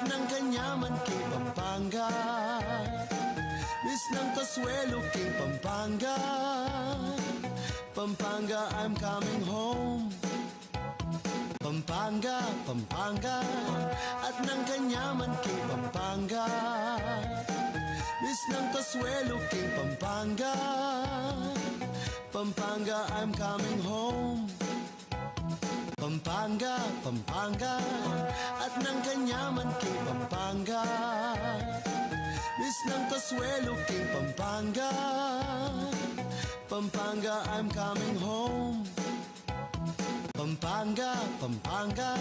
ng kanyaman kay Pampanga. Miss ng Kasuelo kay Pampanga. Pampanga, I'm coming home. Pampanga, Pampanga, at ng kanyaman kay Pampanga. Miss ng Kasuelo kay Pampanga. Pampanga, I'm coming home. Pampanga, Pampanga, at ng kanyaman kay Pampanga. Miss ng Kasuelo kay Pampanga. Pampanga, I'm coming home. Pampanga, Pampanga,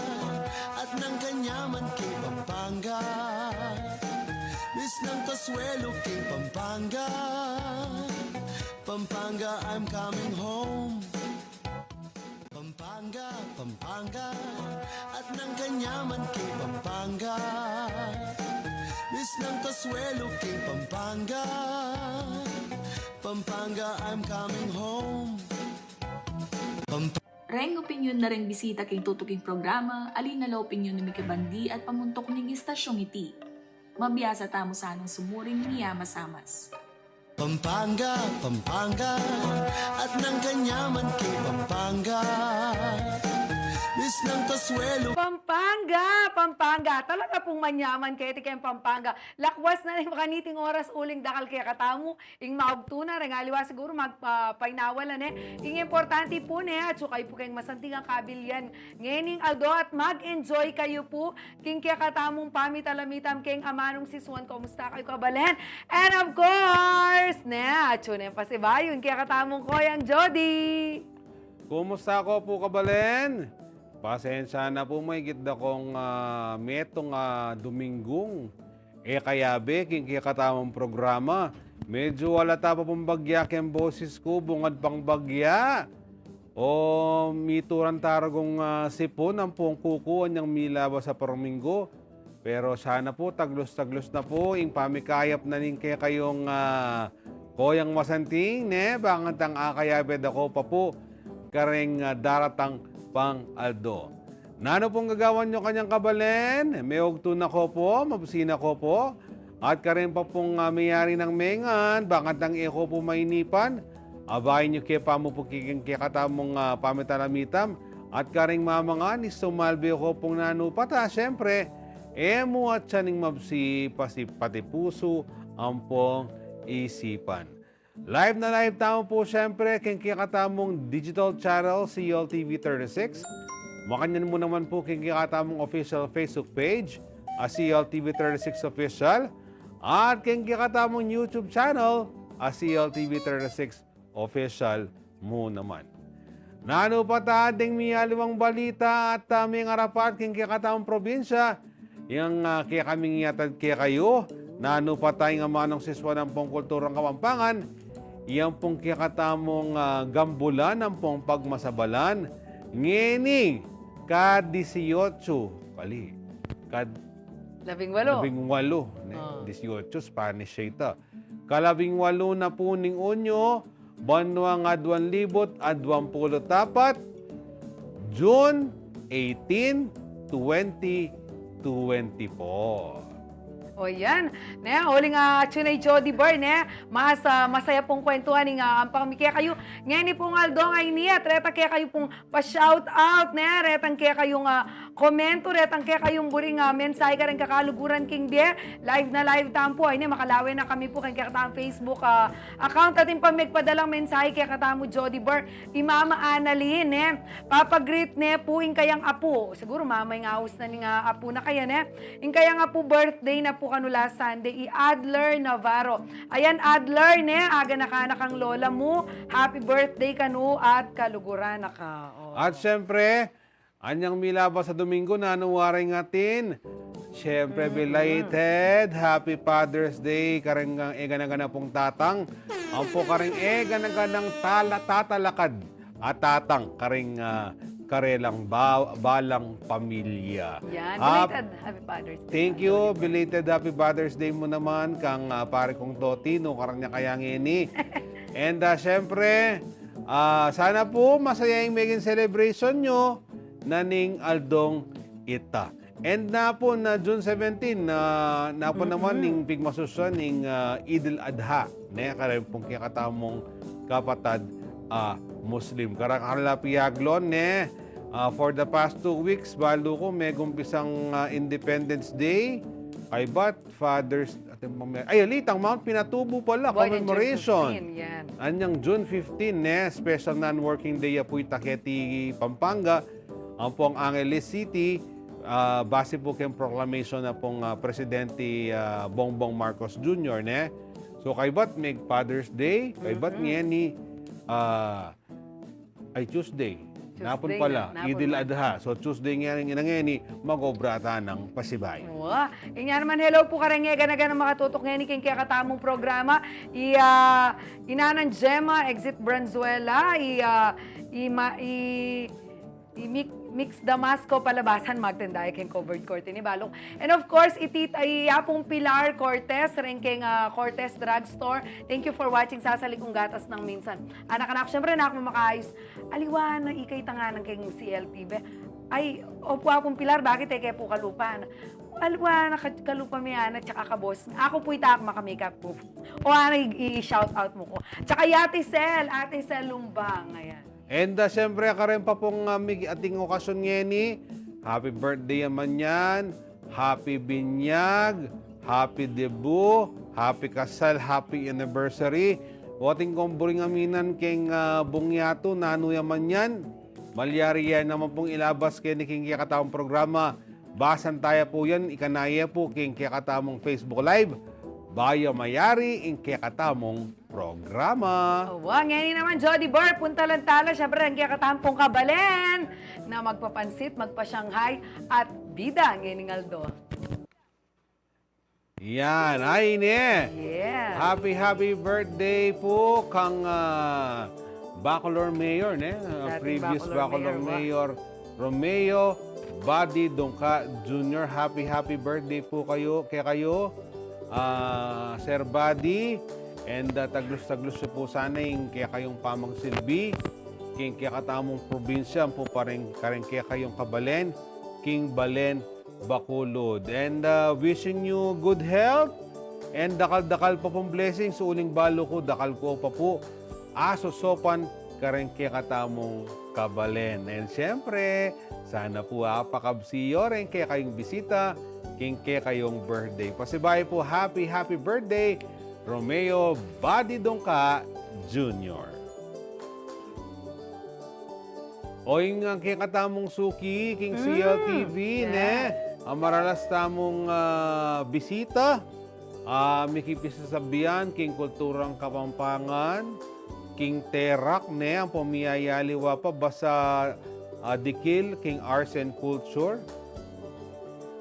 at ng kanyaman kay Pampanga. Miss ng Kasuelo kay Pampanga. Pampanga, I'm coming home. Pampanga, Pampanga, at ng kanyaman kay Pampanga. Miss ng Kasuelo kay Pampanga. Pampanga, I'm coming home. Reng opinyon na ring bisita kay tutuking programa, alin na la opinyon ni Miki Bandi at pamuntok ning istasyong iti. Mabiyasa tamo sanang sumuring niya masamas. Pampanga, Pampanga, at ng kanyaman kay Pampanga. Miss ng Kasuelo. Pampanga, Pampanga. Talaga pong manyaman kaya ti kayong Pampanga. Lakwas na rin makaniting oras uling dakal kaya katamu. Ing maugtuna, regaliwa siguro magpainawalan Ing importante po at sukay po kayong masanting ang kabilyan. Ngayon Aldo at mag-enjoy kayo po. King kaya katamong pamitalamitam kayong amanong siswan. Kumusta kayo kabalen? And of course, tune pa si Bayon. Kaya katamong ko yung Jody. Kumusta ko po kabalen? Pasensya na po may gitda kong metong Dominggong. Kayabe, katamang programa. Medyo wala pa pong bagyak yung boses ko, bungad pang bagya. O mituran taragong sipon ang pong kukuan niyang milaba sa Parminggo. Pero sana po, taglos-taglos na po, yung pamikayap na rin kayong koyang masanting, bangat ang akayabed ako pa po, kareng daratang pang Aldo. Nano pong gagawan nyo kanyang kabalen? May ugtun na ko po, mabusina ko po. At karin pa pong mayari ng mengan, bakit ang eko po mainipan? Abayin nyo kaya pa mo po kikatamong pamitalamitam. At karing mamangan, istumalbi ko pong nanupata. Siyempre, emo at siyaning mabsi, pati puso, ang pong isipan. Live na live tamo po siyempre kikatamong digital channel CLTV 36. Makanyan mo naman po kikatamong official Facebook page CLTV 36 Official. At kikatamong YouTube channel CLTV 36 Official mo naman. Nano pa tading miyaliwang balita at may ngarapat kikatamong probinsya. Yung kaya kaming yatad kaya kayo. Nano pa tayong amanong siswa ng pong kulturang Kapampangan. Iyan pong kikatamong gambulan ng pong pagmasabalan. Ngeni, ka-18. Kali. Labing-walo. 18, Spanish siya ito. Ka-18 na po ning unyo, banwang 2024, June 18, 2024. O yan. Huling tunay Jody Bar, masaya pong kwentuhan ng ang pangmikya kayo. Ngayon pong Aldo ay niya, retang kaya kayo pong pa-shout out, retang kaya kayong komento, retang kaya kayong buring mensahe ka rin kakaluguran king beer. Live na live tampo, ay makalawin na kami po kaya katang Facebook account ating pamigpadalang mensahe kaya katamo Jody Bar. Imama Annalyn, papagreet po yung kayang apo. Siguro mamay nga house na ning apo na kaya, yung kayang apo birthday na po kanula Sunday, Adler Navarro. Ayan, Adler, aga na ka kang lola mo. Happy birthday kanu at kaluguran na ka. Oh. At syempre, anyang milaba sa Domingo na anuwaring atin. Syempre, belated. Happy Father's Day. Karing eganagana pong tatang. Ang po karing eganang tatalakad. At tatang karing karelang balang pamilya. Yan, belated Happy Father's Day. Thank you. Belated Happy Father's Day mo naman kang pare kong Toti, no karang niya kayang ini. And syempre, sana po masaya yung Megan celebration nyo naning Aldong Ita. And na po na June 17, na po naman ning pigmasusan ning Idil Adha. Ne, karon pong kakatamong kapatad Muslim. Karakala piyaglon ne, for the past 2 weeks, balo ko may gumpisang Independence Day. Kay Bat, Father's, ay, litang Mount Pinatubo pala, Boy, ng June commemoration. 15, yan. Anyang June 15, ne, special non-working day apoy Taketi, Pampanga. Ang pong Angeles City, base po kayong proclamation na pong Presidente Bongbong Marcos Jr. Ne? So kay Bat may Father's Day, kay Bat niya ni ay Tuesday. Napon pala, napon Idil man. Adha. So Tuesday nga ni magobrata ng pasibay. Wow. Inya naman, hello po karenge, ganagan na makatutok ngayon kay kaya katamong programa. Inanan Gemma, Exit Branzuela, Mix Damasco, Palabasan, Magtanday, keng covered curtain ni Balong. And of course, yapong Pilar Cortez, ranking Cortez Drugstore. Thank you for watching Sasalikong Gatas ng Minsan. Anak-anak, syempre na ako makayos. Aliwan, ikay tanganan keng CLTV. Ay, opo akong Pilar, bakit kaya po kalupan? Alwa, kalupa mi ana, tsaka kabos. Ako po itaak maka-makeup po. O ano, i-shout out mo ko. Tsaka Ate Sel Lumbang. Ayan. And siyempre, karin pa pong ating okasyon ngeni. Happy birthday naman yan. Happy binyag. Happy debut. Happy kasal. Happy anniversary. Wating kumburing aminan keng bungyato. Nano yaman yan. Malyari yan naman pong ilabas kay ni king kiyakatawang programa. Basan tayo po yan. Ikanaya po king kiyakatamong Facebook Live. Bayo mayari ing kiyakatamong programa. Ngayon naman, Jody Bar, punta lang tala. Siyempre, ang katampong kabalen na magpapansit, magpa-Shanghai at bida ngayon ng Aldo. Yan, ay ne. Yeah. Happy birthday po kang Bacolor Mayor, ne? Previous Bacolor Bacolor Mayor, Mayor Romeo Badi Dongka Jr. Happy birthday po kayo, Sir Badi. And taglus-taglus po sana yung kaya kayong pamang silbi, king kaya katamong probinsya, po parang kaya kayong kabalen, King Balen Bacolod. And wishing you good health and dakal-dakal pa pong blessings. Uling balo ko, dakal ko pa po. Asosopan karen kaya katamong kabalen. And siyempre, sana po pakabsiyo rin kaya kayong bisita, king kaya kayong birthday. Pasibay po, happy birthday, Romeo Badi Dongka Jr. Oing ang kikatamong suki, King CLTV, ne? Ang maralas tamong bisita, mikipisasabihan, King Kulturang Kapampangan, King Terak, ne? Ang pumiyayaliwa pa, basa Dikil, King Arts and Culture.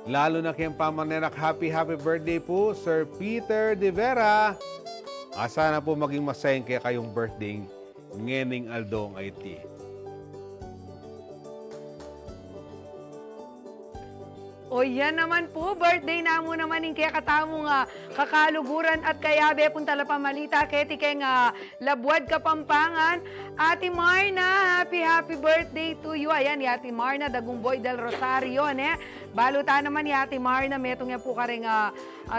Lalo na kayong pamanerak, happy birthday po, Sir Peter De Vera. Sana po maging masayang kaya kayong birthday ngening Aldong IT. O yan naman po, birthday na mo naman yung kaya katamong kakaluguran at kayabe punta la pamalita keti keng Labuad Kapampangan. Ate Marna, happy birthday to you. Ayan, ni Ate Marna, Dagumboy del Rosario, ne? Baluta naman ni Ate Marna, metong nga po karing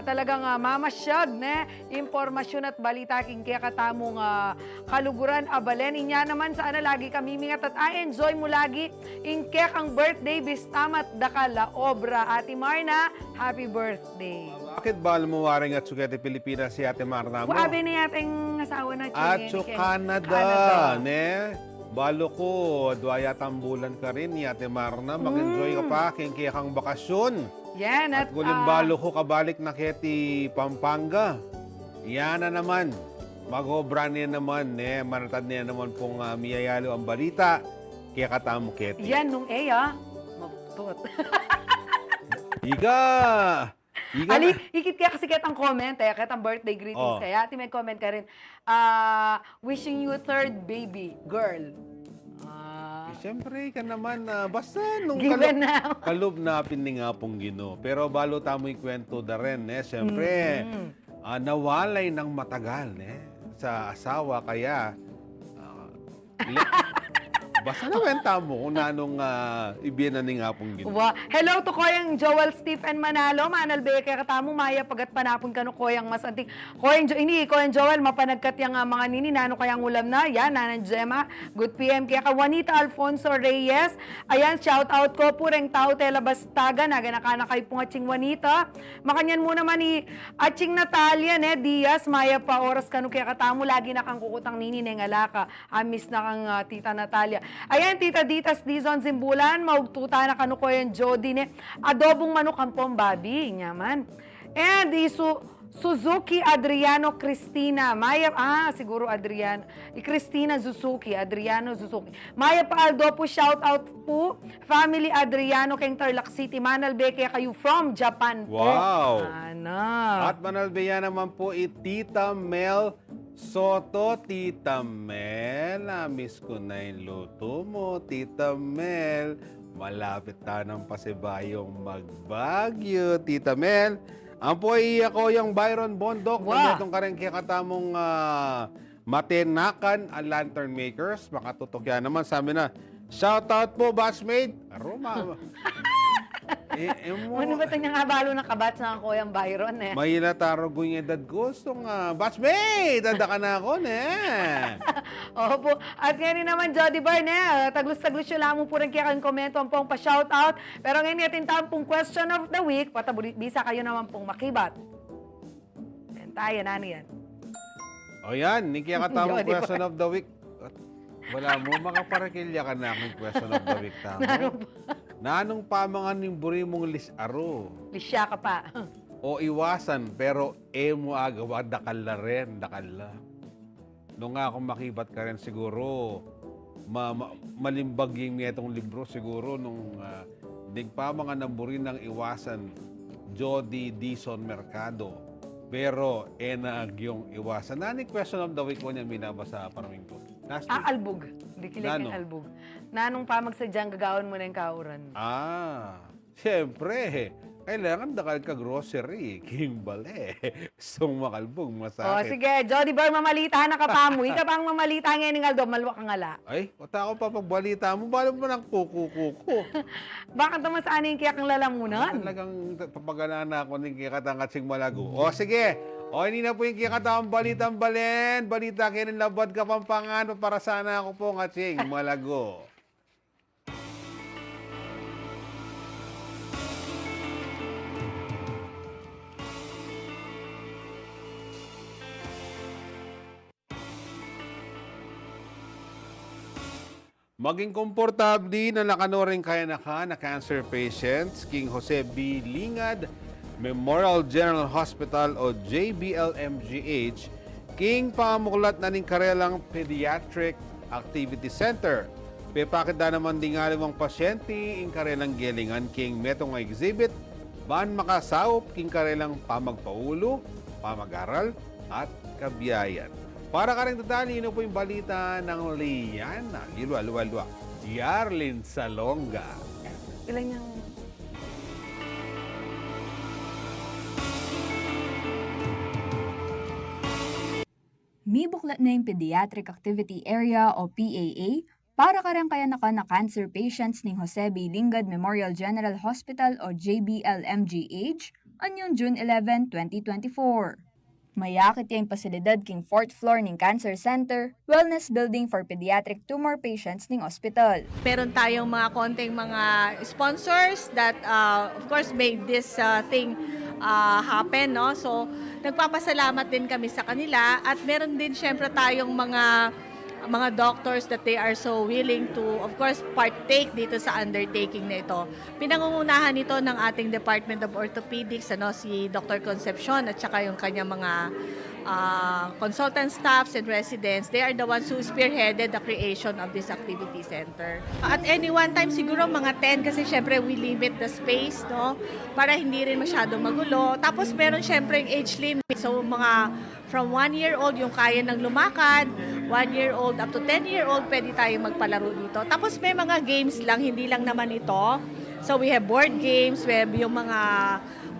talagang mamasyag, ne? Impormasyon at balita king kaya katamong kaluguran abalen. Inya naman sana lagi kami mingat at enjoy mo lagi in kaya kang birthday bistamat dakala obra. Ate Marna, happy birthday. Bakit ba lumuwaring at sukete Pilipinas si Ate Marna mo? Wabi na yating asawa na At so Canada, ne? Balo ko, duaya tambulan ka rin ni Ate Marna. Mag-enjoy ka pa, kaya kang bakasyon. Yan, At kuling balo ko kabalik na keti Pampanga. Yan na naman. Mag-obra niya naman, ne? Manatad niya naman pong miyayalo ang balita. Kaya katamo keti. Yan, nung mabtot. Iga! Ali, ikit kaya kasi kitang comment, kitang birthday greetings Oh. kaya. Ati may comment ka rin, wishing you third baby, girl. Siyempre ka naman, basta nung Given now. kalub na nga pong Ginoo. Pero balo tamo'y kwento da rin, siyempre, nawalay ng matagal, sa asawa, kaya, Basta nawenta mo kung nanong ibinaning nga pong gino. Wow. Hello to Koyang Joel Stephen Manalo, Manal Beke katamo Maya pagat panapon kano Koyang masanting. Koyang Joel mapanagkat yang mga nini nano kayang ulam na. Yan nanan Gemma. Good PM kaya ka Juanita Alfonso Reyes. Ayan shout out ko pureng tao tela bastaga naga nakana kay pungaching Juanita. Makanyan mo naman ni Aching Natalia Diaz Maya pa oras kano kaya katamo lagi na kang kukutang nini neng alaka. Miss na kang Tita Natalia. Ayan, Tita Ditas Dizon Zimbulan, maugtuta na kanu ko yung Jody ne. Adobong manok kampong babi, nyaman. And Suzuki Adriano Cristina. Maya, siguro Adriano. Cristina Suzuki, Adriano Suzuki. Maya pa Aldo po, shout out po. Family Adriano, keng Tarlac City, Manal Beke, kayo from Japan po. Wow! Ana. At manalbeya naman po Tita Mel Soto. Tita Mel, miss ko na yung luto mo. Tita Mel, malapit na ng pasibayong magbagyo. Tita Mel, ang po ako yung Byron Bondok. Wow. Itong kareng kikatamong Matenakan ang Lantern Makers. Makatutok yan naman. Sabi na, shout out po, batchmate. Aroma. Ano ba ito niyang abalo na kabats na ako yung Byron eh? Mahila taro gunyedad gusto nga. Batchmate! Dada ka na ako, ne? Opo. At ngayon naman, Jody Bar, taglus-taglus yung lamang po rin kaya kayong komento ang pong pa-shoutout. Pero ngayon natin tayo pong question of the week. Bisa kayo naman pong makibat. Yan tayo, nani yan. O yan, kaya katamang Jody question of the week. Wala mo, makaparakilya ka na akong question of the week. Tamo. Nanong pamangan ng buri mong lisaro? Lisya ka pa. O iwasan, pero mo agawa, dakala rin, dakala. Nung nga akong makibat ka rin siguro, malimbag yung itong libro siguro nung pamangan ng buri ng iwasan, Jody Dizon Mercado. Pero enag yung iwasan. Nani question of the week mo niya minabasa paraming ko? Last week. Albog. Hindi kilig yung albog. Nanong pa magsadyang gagawin mo na yung kauran. Siyempre. Kailangan dakal ka grocery. Kimbale. Sung makalbog, masakit. O, sige. Jody Bar, mamalita na ka pa mo. Ika pang mamalita ngayon ng Aldo. Malwa ka ngala. Ay, wata ko pa pagbalita mo. Bala mo ng kuku-kuku. Bakit naman saan yung kiyak ng lalamunan? Talagang papagalaan na ako ng kikatangatsing malago. O, sige. O, hindi na po yung kikatawang balitang balen. Balita kayo ng labad kapampangan. Para sana ako po ngatsing malago. Maging komportable na nakanoring kaya na cancer patients, King Jose B. Lingad Memorial General Hospital o JBLMGH, King pamuklat na ning karelang Pediatric Activity Center. Pepakita naman din nga limang pasyente in karelang gelingan King metong exhibit, ban makasawop King karelang pamagpaulo, pamag-aral at kabiyayan. Para ka rin dadali, ino po yung balita ng Liana, Lilwa, Yarlin Salonga. Ilan yung... May buklat na yung Pediatric Activity Area o PAA para karang kaya na cancer patients ni Jose B. Lingad Memorial General Hospital o JBLMGH anyong June 11, 2024. Mayakit yung pasilidad king 4th floor ng Cancer Center, Wellness Building for Pediatric Tumor Patients ng ospital. Meron tayong mga konting mga sponsors that of course made this thing happen, no? So nagpapasalamat din kami sa kanila at meron din syempre tayong mga doctors that they are so willing to, of course, partake dito sa undertaking na ito. Pinangungunahan ito ng ating Department of Orthopedics, si Dr. Concepcion at saka yung kanya mga consultant staffs and residents. They are the ones who spearheaded the creation of this activity center. At any one time, siguro mga 10 kasi syempre we limit the space, no? Para hindi rin masyado magulo. Tapos meron syempre yung age limit. So mga from 1-year-old yung kaya ng lumakad, 1-year-old up to 10-year-old, pwede tayong magpalaro dito. Tapos may mga games lang, hindi lang naman ito. So we have board games, we have yung mga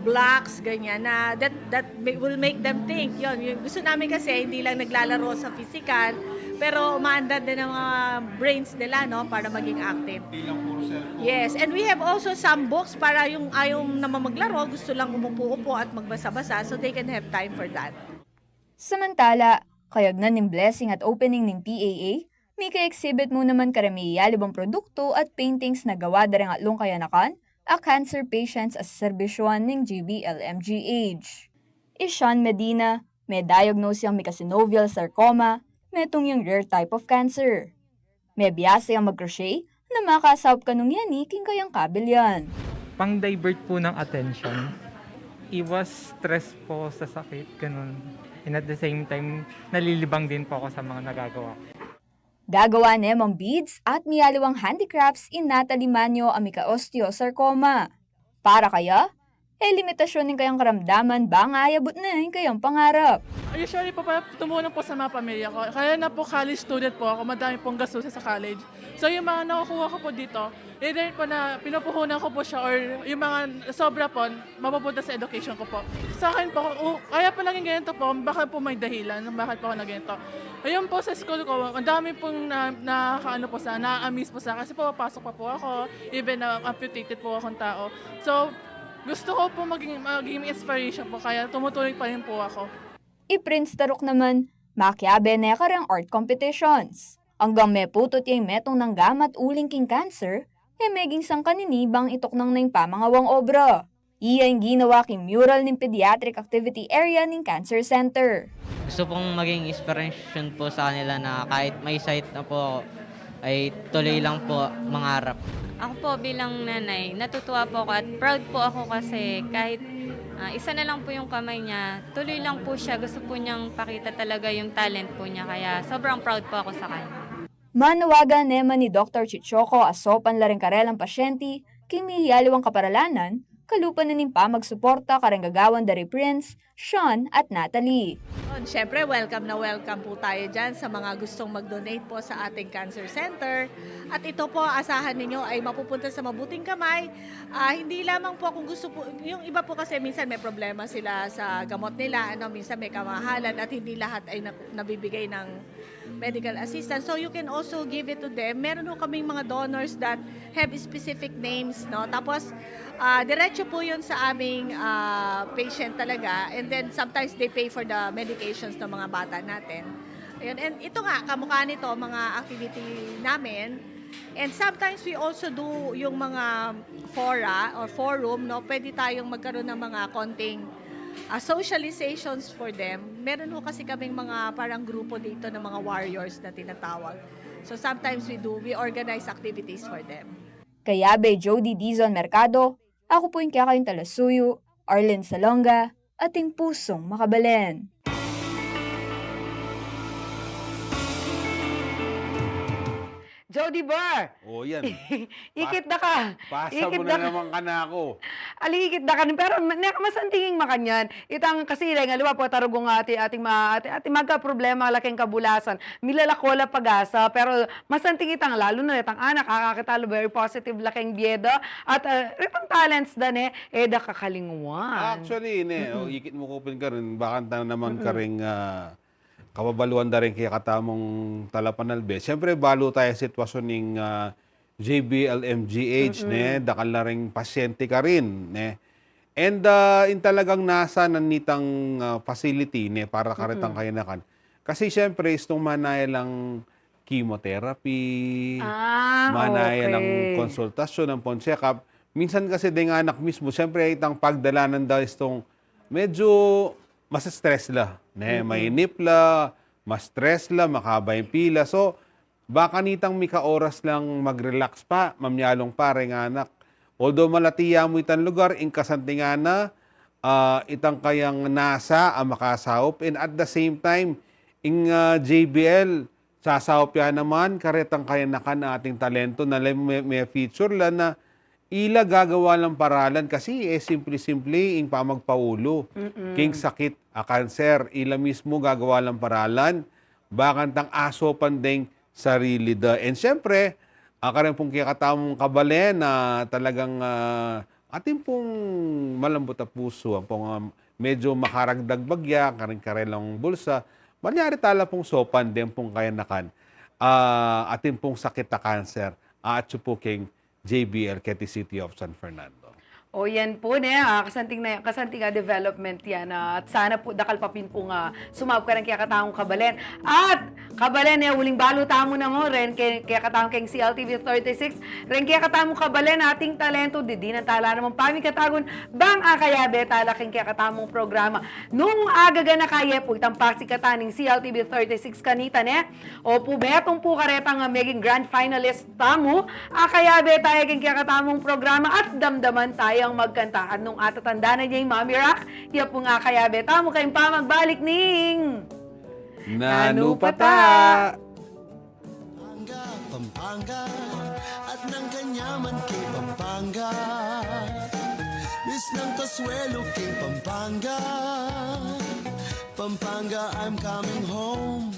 blocks, ganyan, na that will make them think. Yun, yung gusto namin kasi, hindi lang naglalaro sa physical, pero umaandar din ang mga brains nila, no, para maging active. Yes, and we have also some books para yung ayaw naman maglaro, gusto lang umupo-upo at magbasa-basa, so they can have time for that. Samantala, kayagnan ng blessing at opening ng PAA, may ka-exhibit mo naman karamiyalibang produkto at paintings na gawa darang atlong kayanakan, a cancer patients as serbisyon ng GBLMGH. Ishan Medina, may diagnose yung mecanovial sarcoma, metong yung rare type of cancer. May biyasa yung mag-crochet na makasawp ka nung yan king kayang kabilyan. Pang-divert po ng attention. Iwas stress po sa sakit, ganun. And at the same time, nalilibang din po ako sa mga nagagawa ko. Gagawa nemang beads at miyaliwang handicrafts in Natalie Manyo amika osteosarcoma. Para kaya, limitasyon ng kayang karamdaman ba nga ayabot na yung kayang pangarap. Usually po, tumulong po sa mga pamilya ko. Kaya na po college student po ako, madami pong gastusin sa college. So yung mga nakukuha ko po dito, either po na pinupuhunan ko po siya or yung mga sobra po, mapupunta sa education ko po. Sa akin po, kaya po naging ganito po, baka po may dahilan ng bakit po ako na ganito. Ayun po sa school ko, ang dami pong na-amaze po sa kasi po, papasok pa po ako, even na amputated po akong tao. So, gusto ko po maging inspiration po, kaya tumutuloy pa rin po ako. I-Prince Tarok naman, makyabe na karang art competitions. Hanggang may putot yung metong ng gamat uling king cancer, meging sang kaninibang itok ng naing pamangawang obra. Iya yung ginawa king mural ng Pediatric Activity Area ng Cancer Center. Gusto pong maging inspiration po sa kanila na kahit may site na po ako, ay tuloy lang po mangarap. Ako po bilang nanay, natutuwa po ako at proud po ako kasi kahit isa na lang po yung kamay niya, tuloy lang po siya. Gusto po niyang pakita talaga yung talent po niya, kaya sobrang proud po ako sa kanya. Manawagan naman ni Dr. Chichoko asopan laring karelang pasyente, kimihiyaliwang kaparalanan, kalupan na ning pamagsuporta karang gagawan dari Prince, Sean at Natalie. Siyempre, welcome na welcome po tayo dyan sa mga gustong mag-donate po sa ating cancer center. At ito po, asahan ninyo ay mapupunta sa mabuting kamay. Hindi lamang po kung gusto po, yung iba po kasi minsan may problema sila sa gamot nila, minsan may kamahalan at hindi lahat ay nabibigay ng medical assistance. So you can also give it to them. Meron po kaming mga donors that have specific names, no? Tapos, diretso po yun sa aming patient talaga. And then sometimes they pay for the medications ng mga bata natin. Ayun. And ito nga, kamukha nito, mga activity namin. And sometimes we also do yung mga fora or forum, no? Pwede tayong magkaroon ng mga konting socializations for them. Meron ho kasi kaming mga parang grupo dito ng mga warriors na tinatawag. So sometimes we organize activities for them. Kayabe Jody Dizon Mercado, ako po yung kayakayong Talasuyo, Arlen Salonga, ating pusong makabalen. Jody Bar! O yan. Ikit na ka. Pasa mo na naman ka na ako. Aligit na ka. Pero masantingin makanyan. Itang kasi nga, lupa po tarugong ating magka-problema, laking kabulasan. Milalakola pag-asa. Pero masanting itang lalo na itang anak, kakakitalo, very positive, laking biyeda. At itang talents da da kakalinguan. Actually, ikit mo kupin ka rin. Baka naman ka rin kababaluan na rin kaya katamong talapanalbe. Siyempre, balo tayo sa sitwasyon ng JBLMGH, dakal na rin pasyente ka rin. And in talagang nasa nanitang facility para karitang kayanakan. Kasi siyempre, itong manaya lang chemotherapy, manaya lang konsultasyon, ng check-up. Minsan kasi din anak mismo, siyempre itang pagdalanan daw itong medyo mas stress la. Mainip la, mas stress la, makaba yung pila. So, baka nitang mika oras lang mag-relax pa, mamyalong pare ng anak. Although malatiya mo itang lugar, inkasanti nga na, itang kayang nasa, makasahop. And at the same time, in JBL, sasahop yan naman, karetang kayanakan na ating talento na may feature la na ila gagawa ng paralan kasi simple-simple ing pamagpaulo. King sakit, cancer, ila mismo gagawa ng paralan, bakantang aso pandeng sarili da. And syempre, akarin pong kikatamong kabalen na talagang ating pong malambot na puso, ang pong medyo makaragdag bagya, karing karelang bulsa, Manyari tala pong sopan din pong kayanakan atin pong sakit na cancer at supuking JBL Keti City of San Fernando. O yan po kasanting development yan. At sana po dakal papin po nga sumab ka rin kaya kataong kabalen. At kabalen uling balo tamo na mo rin kaya kataong kayong CLTV 36 rin kaya katamo kabalen ating talento di ng tala naman pami katagon bang akayabe tala kaya katamong programa. Nung agaga na kaya po itang pasikataning CLTV 36 kanita o po betong po karetang maging grand finalist tamo akayabe tayo kaya katamong programa at damdaman tayo ang magkantahan nung atatanda na niya yung Mami Rock. Iya po nga kaya beta mo kayong pamagbalik ning Nanupata! Pampanga, Pampanga, at ng kanyaman kay Pampanga. Miss ng Kasuelo kay Pampanga. Pampanga, I'm coming home.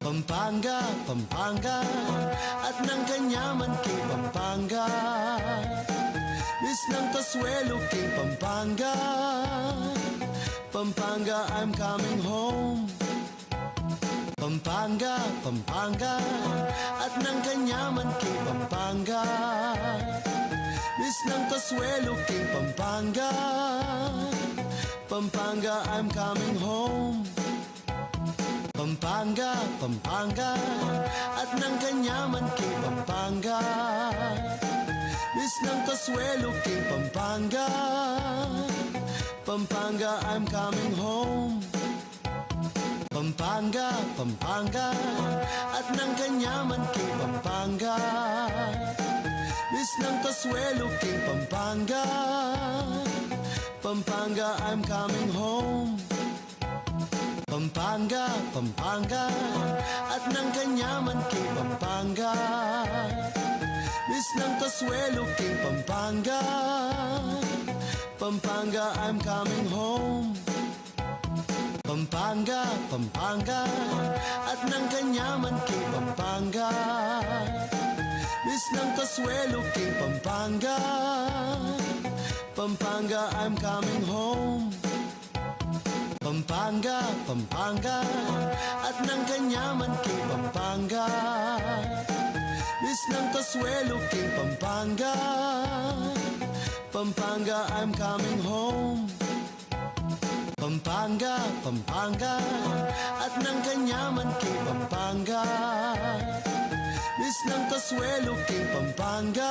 Pampanga, Pampanga, at ng kanyaman kay Pampanga. Miss ng Kasuelo kay Pampanga. Pampanga, I'm coming home. Pampanga, Pampanga, at ng kanyaman kay Pampanga. Miss ng Kasuelo kay Pampanga. Pampanga, I'm coming home. Pampanga, Pampanga, at ng kanyaman kay Pampanga. Miss ng Kasuelo kay Pampanga. Pampanga, I'm coming home. Pampanga, Pampanga, at ng kanyaman kay Pampanga. Miss ng Kasuelo kay Pampanga. Pampanga, I'm coming home. Pampanga, Pampanga, at ng kanyaman kay Pampanga. Miss ng Kasuelo kay Pampanga. Pampanga, I'm coming home. Pampanga, Pampanga, at ng kanyaman kay Pampanga. Miss ng Kasuelo kay Pampanga. Pampanga, I'm coming home. Pampanga, Pampanga, at ng kanyaman kay Pampanga. Miss ng Kasuelo kay Pampanga. Pampanga, I'm coming home. Pampanga, Pampanga, at ng kanyaman kay Pampanga. Miss ng Kasuelo kay Pampanga.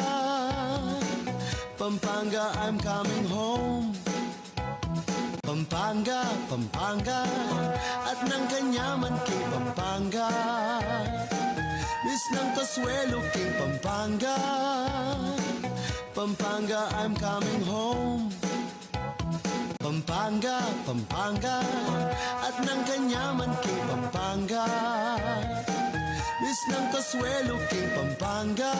Pampanga, I'm coming home. Pampanga, Pampanga, at ng kanyaman kay Pampanga. Miss ng Kasuelo kay Pampanga. Pampanga, I'm coming home. Pampanga, Pampanga, at ng kanyaman kay Pampanga. Miss ng Kasuelo kay Pampanga.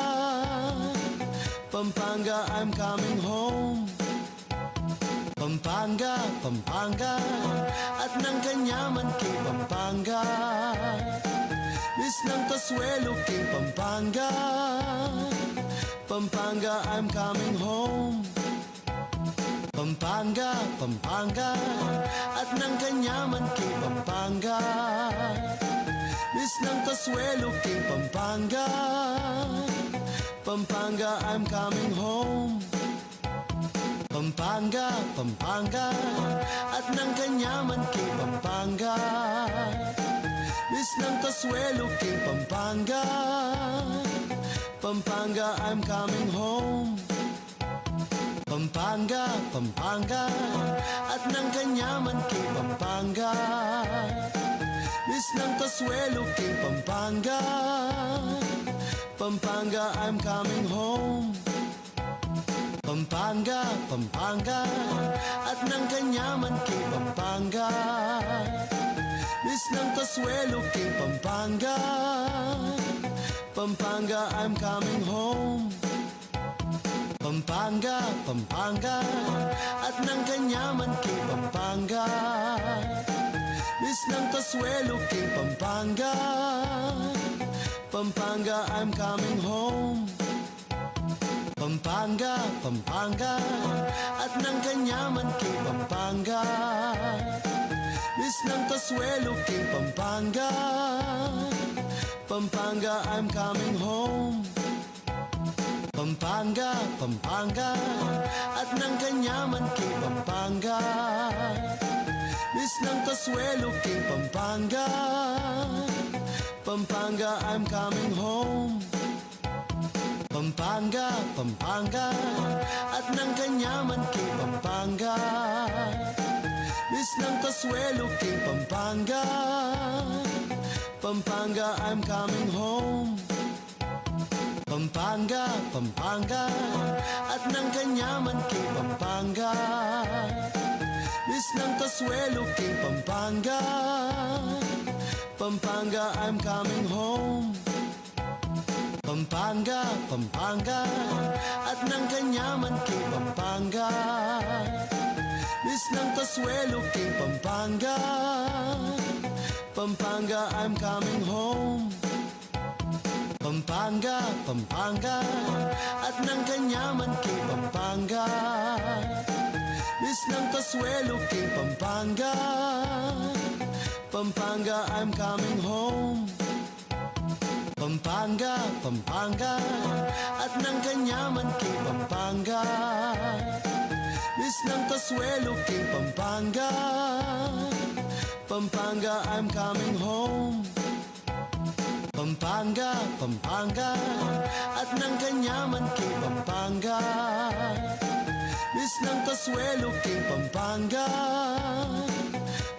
Pampanga, I'm coming home. Pampanga, Pampanga, at ng kanyaman kay Pampanga. Miss ng Kasuelo kay Pampanga. Pampanga, I'm coming home. Pampanga, Pampanga, at ng kanyaman kay Pampanga. Miss ng Kasuelo kay Pampanga. Pampanga, I'm coming home. Pampanga, Pampanga, at ng kanyaman kay Pampanga. Miss ng Kasuelo kay Pampanga. Pampanga, I'm coming home. Pampanga, Pampanga, at ng kanyaman kay Pampanga. Miss ng Kasuelo kay Pampanga. Pampanga, I'm coming home. Pampanga, Pampanga, at ng kanyaman kay Pampanga. Miss ng Kasuelo kay Pampanga. Pampanga, I'm coming home. Pampanga, Pampanga, at ng kanyaman kay Pampanga. Miss ng Kasuelo kay Pampanga. Pampanga, I'm coming home. Pampanga, Pampanga, at ng kanyaman kay Pampanga. Miss Miss ng Kasuelo King Pampanga, Pampanga, I'm coming home. Pampanga, Pampanga, at ng Kanyaman King Pampanga, Miss ng Kasuelo King Pampanga, Pampanga, I'm coming home. Pampanga, Pampanga, at ng Kanyaman King Pampanga, Miss ng Kasuelo King Pampanga, Pampanga, I'm coming home. Pampanga, Pampanga, at ng Kanyaman King Pampanga, Miss ng Kasuelo King Pampanga, Pampanga, I'm coming home. Pampanga, Pampanga, at ng Kanyaman King Pampanga, Miss ng Kasuelo King Pampanga, Pampanga, I'm coming home. Pampanga, Pampanga, at ng Kanyaman King Pampanga, Miss ng Kasuelo King Pampanga, Pampanga, I'm coming home. Pampanga, Pampanga, at ng Kanyaman King Pampanga, Miss ng Kasuelo King Pampanga, Pampanga, I'm coming home. Pampanga, Pampanga, at ng Kanyaman King Pampanga, Miss ng Kasuelo King Pampanga,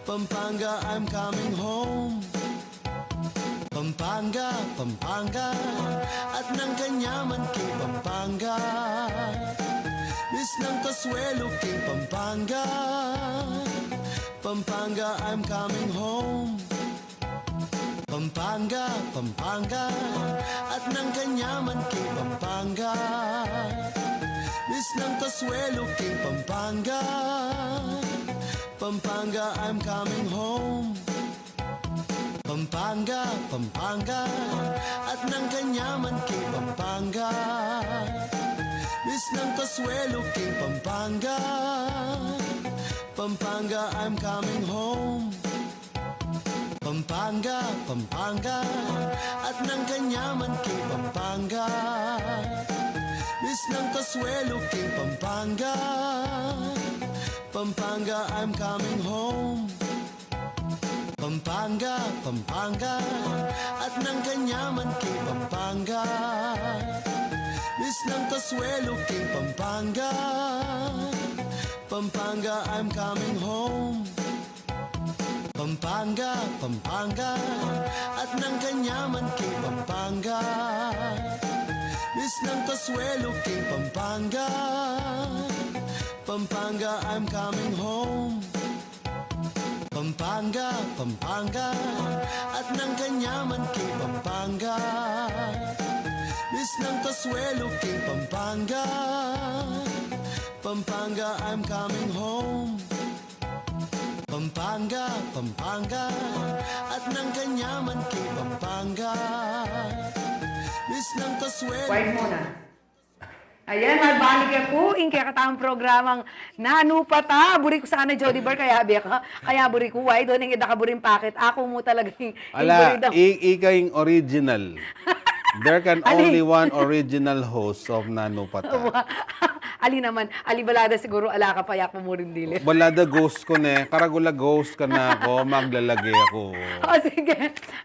Pampanga, I'm coming home. Pampanga, Pampanga, at ng Kanyaman King Pampanga, Miss ng Kasuelo King Pampanga, Pampanga, I'm coming home. Pampanga, Pampanga, at ng Kanyaman King Pampanga, Miss ng Kasuelo King Pampanga, Pampanga, I'm coming home. Pampanga, Pampanga, at ng Kanyaman King Pampanga, Miss ng Kasuelo King Pampanga, Pampanga, I'm coming home. Pampanga, Pampanga, at ng Kanyaman King Pampanga, Miss ng Kasuelo King Pampanga, Pampanga, I'm coming home. Pampanga, Pampanga, at ng Kanyaman King Pampanga, Miss ng Kasuelo King Pampanga, Pampanga, I'm coming home. Pampanga, Pampanga, at ng Kanyaman King Pampanga, Miss ng Kasuelo King Pampanga, Pampanga, I'm coming home. Pampanga, Pampanga, at ng Kanyaman King Pampanga, Miss ng Kasuelo King Pampanga, Pampanga, I'm coming home. Pampanga, Pampanga, at ng Kanyaman King Pampanga, Miss ng Kasuelo. Wait muna. Ayan, magbalik po in kaya katang programang nanupata. Buri ko sana Jody Bar, kaya ka. Kaya buri ko, why doon yung idakaburin packet. Ako mo talaga yung Ala, ika yung original. There can only one original host of Nanupata. Ali naman, Ali Balada siguro ala ka payak mo rin dili. Balada ghost ko na, karagula ghost ka na ako, maglalagay ako.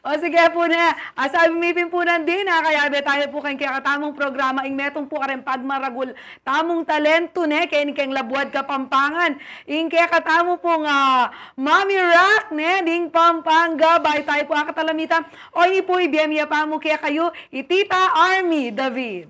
O sige po na. Sabi mipin po nandin ha, kaya tayo po kayong kaya katamong programa, ing metong po karen pagmaragul, tamong talento ne, kaya ni kayong labuad kapampangan. Ing kaya katamo pong Mami Rock ne, ding Pampanga, bay tayo po ang katalamita. O ini po ibiyamiya pa mo kaya kayo, Itita Army David.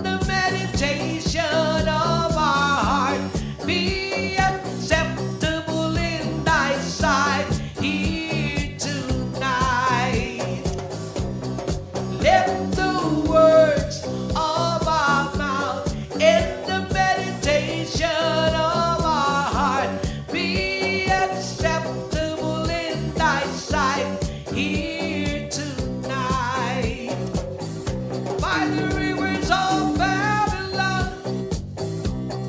the meditation of our heart be acceptable in thy sight here tonight. Let the words of our mouth and the meditation of our heart be acceptable in thy sight here tonight. By the rivers of Babylon,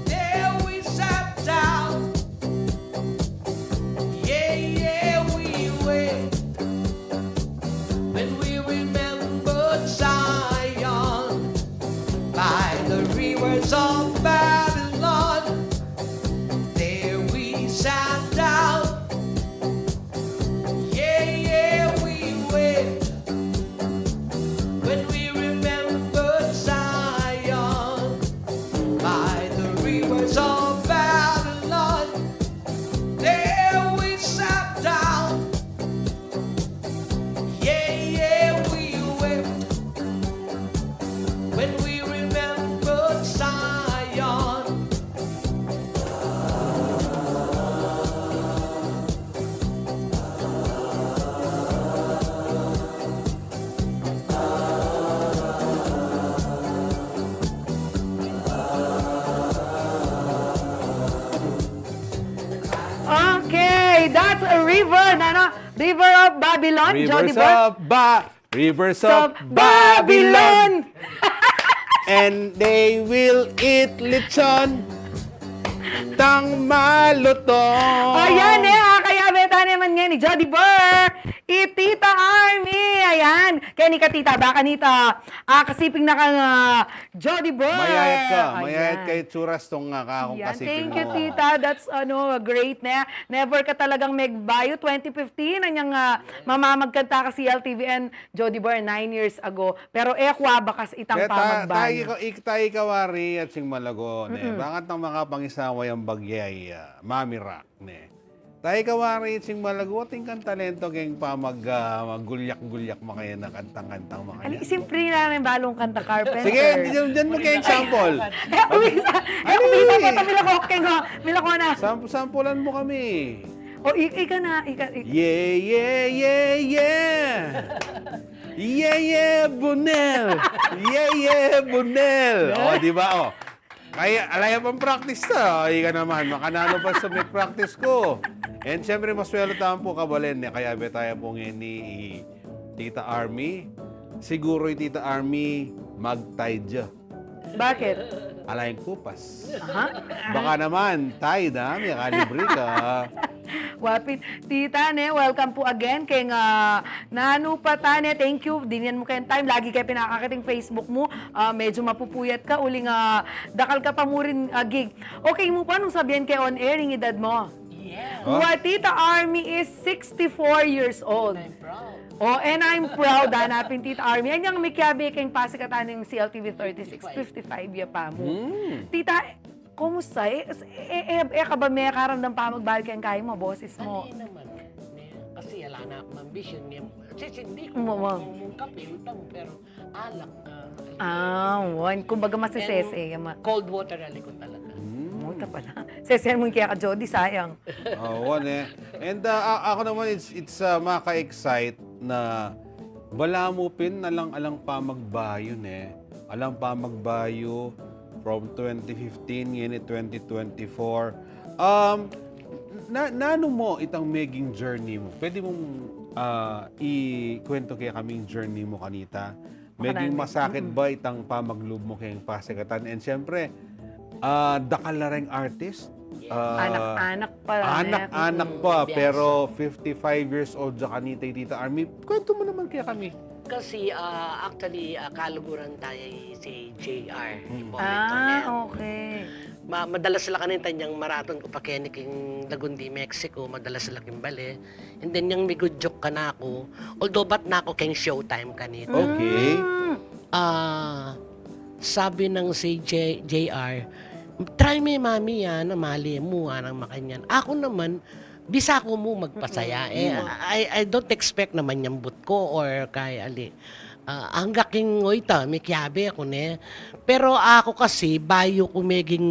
there we sat down. Yeah, yeah, we went when we remembered Zion. By the rivers of Babylon, there we sat down. Yeah, yeah, we went when we remembered Zion. By the rivers of Babylon, there we sat down. Yeah, yeah, we wept when we remembered Zion. Okay, that's a river, River of Babylon, Jody Bar. Rivers Of of Babylon! And they will eat lechon tang malutong. Ayan kaya beta naman nga ni Jody Bar. Itita Army. Ayan. Kaya ni Katita, baka nita, kasiping na kang Jody Bar. Mayayat ka. Ayan. Mayayat kay Churas tong kakong Yan. kasipin Thank mo. you, Tita. That's great na. Never ka talagang megbayo. 2015, anyang mamamagkanta ka si LTVN Jody Bar 9 years ago. Pero kwa bakas itang pamagbayo. Tayo kawari at sing malago. Bakit ang mga pangisaway ang bagyay, Mami Rock, ne? Tayo kawari at sing malago, ting kan talento kayong maggulyak-gulyak makaya na kantang-kantang makaya. Simpre na rin balong kanta, Carpenter. Sige, dyan mo kayong sample. Umisa pa ito, milako na. Sampulan mo kami. Ika na. Yeah, yeah, yeah, yeah. Yeah, yeah, Bunel. Yeah, yeah, Bunel. Di ba? Kaya, alaya pang practice na. Ika naman, makanano pa sa may practice ko. And syempre, maswelo tayo po kabalen. Kaya tayo po ngayon ni Tita Army. Siguro yung Tita Army mag-tide. Bakit? Alayang kupas. Baka naman, tayo na, may kalibre ka. Wapit. Tita, welcome po again. Kaya nga, nanu pa tane, thank you. Dinian mo kayong time. Lagi kayo pinakakating Facebook mo. Medyo mapupuyat ka. Uling dakal ka pa mo rin gig. Okay mo pa nung sabihin kay on air, yung edad mo? Yeah. Tita Army is 64 years old. I'm proud. And I'm proud, hanapin Tita Army. Yan yung may kiyabi kayong pasikatan ng CLTV 36, 55 ya pa mo. Tita, kumusta? Ka ba may karamdam pa magbalik kayong kaya mo, boses mo? Ano naman, kasi wala na akong ambition niya. Kasi hindi ko mungkapin, pero alak ka. Kumbaga masisese. Cold water alikot talaga. Muta pala. Sesen mo kaya ka, Jody, sayang. And ako naman, it's maka-excite na balamupin na lang alang pa magbayo, Alang pa magbayo from 2015, yun 2024. Nano mo itang maging journey mo? Pwede mong ikwento kaya kaming journey mo kanita? Maging masakit ba itang pamaglob mo kayong pasikatan? And syempre, dakal na rin artist. Anak-anak pa. Anak-anak pa, pero 55 years old sa kanita Tita Army. Kwento mo naman kaya kami. Kasi actually, kaluguran tayo si JR. Okay. Madalas sila kanita niyang maraton ko pa keniking Lagundi, Mexico. Madalas sila kimbali. And then yung may good joke ka na ako. Although ba't na ako keng showtime kanita. Okay. Sabi ng si JR, try me mami na mali mo ng makanyan. Ako naman, bisa ko mo magpasaya. I don't expect naman yung but ko or kay ali. hanggaking oita, may kiyabe ako ne. Pero ako kasi, bayo ko meging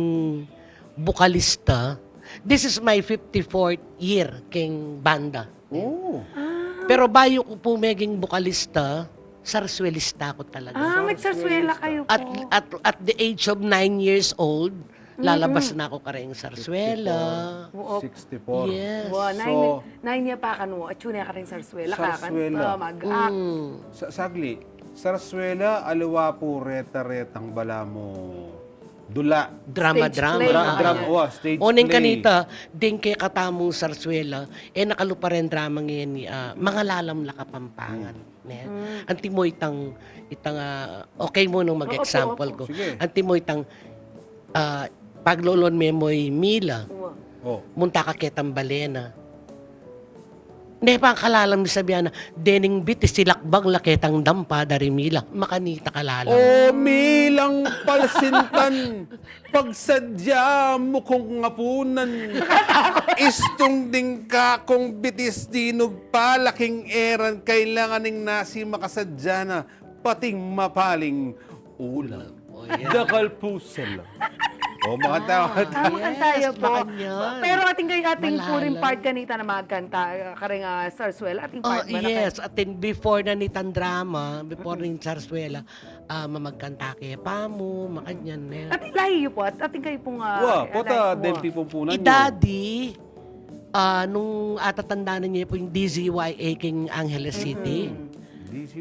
bukalista. This is my 54th year king banda. Oh. Pero bayo ko po meging bukalista, sarswelista ako talaga. Magsarswela kayo po. At the age of 9 years old, lalabas na ako kareng sarswela. 64. Yes. Wow, So, nine niya pa kanu. At yun ka rin sarswela. Sarswela. Mag-act. Sagli, sarswela, aliwa po reta-retang bala mo. Dula. Drama. Stage Oning play. kanita, din kay katamong sarswela, nakalupa rin drama ngayon ni mga lalamla kapampangan. Anti mo itang okay mo nung mag-example ko. Sige. Anti mo itang paglolon memoy Mila, Oh. munta ka ketang balena. Ne pa kalalam ni sabihan na dening bit silakbang laketang dampa dari Mila, makanita kalalam. O milang palsintan, pagsadya mo kong ngapunan, istong ding ka kong bitis dinog palaking eran, kailanganing nasi makasadya na, pating mapaling ulam. Dakal pusal. O mga tao. Tayo po. makanyan. Pero ating Malalam. puring part kanita na magkanta. Karing sarswela. Ating part ba na Yes, atin before na nitan drama, before ni Sarswela, mamagkanta kay Pamo, makanyan na. Ating lahi po. At ating kayo pong... Wah, pota, dempi pumpunan nyo. Idadi, nung atatanda na niya po yung DZYA King Angeles City,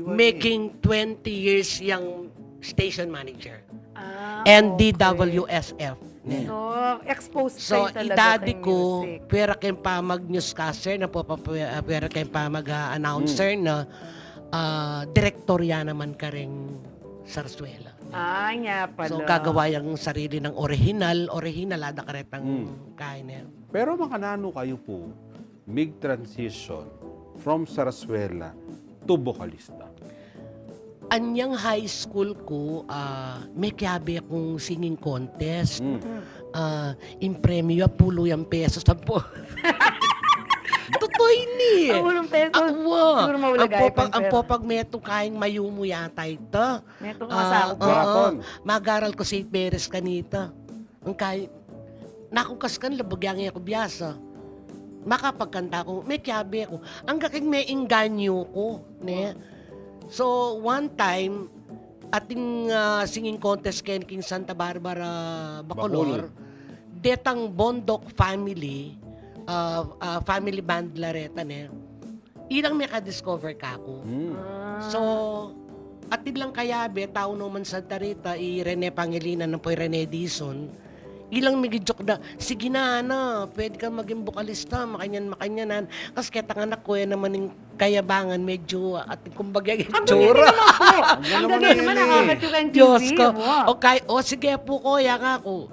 making 20 years yung station manager. And DWSF. So, exposed So, kayo talaga idadi kay ko, music. pera kayong pamag newscaster na po, pera kayong pamag announcer na direktorya naman ka rin Sarswela. Nga pala. So, gagawa yung sarili ng original, ada ka retang kain na yan. Pero makanano kayo po, transition from Sarsuela to vocalista. Anyang high school ko, may kiyabe akong singing contest. In premyo, pulo yung pesos. Totoo ini. Ang ulong peso. Siguro mawalagay pa Ang popag meto kaing mayumo yata ito. Meto masako po. Marathon. Magaral ko St. Perez kanita. Ang kay nakukas kan labagyang ako biyasa. Makapagkanta ko, may kiyabe ako. Ang gaking may inganyo ko. Ne? So, one time, ating singing contest kay King Santa Barbara Bacolor, detang Bondok family, family band lareta ne, ilang may ka-discover ka ako. So, atin lang kayabe, tao naman Santa Rita, Rene Pangilinan na po Rene Dizon, ilang migidjok na, sige na, pwede ka maging bukalista, makanyan-makanyanan. Kasi kaya anak ko, naman yung kayabangan, medyo, at kumbaga, itsura. Ang galing naman, nakakatyo kayong Diyos TV. ko. Okay, sige po, kuya nga ako.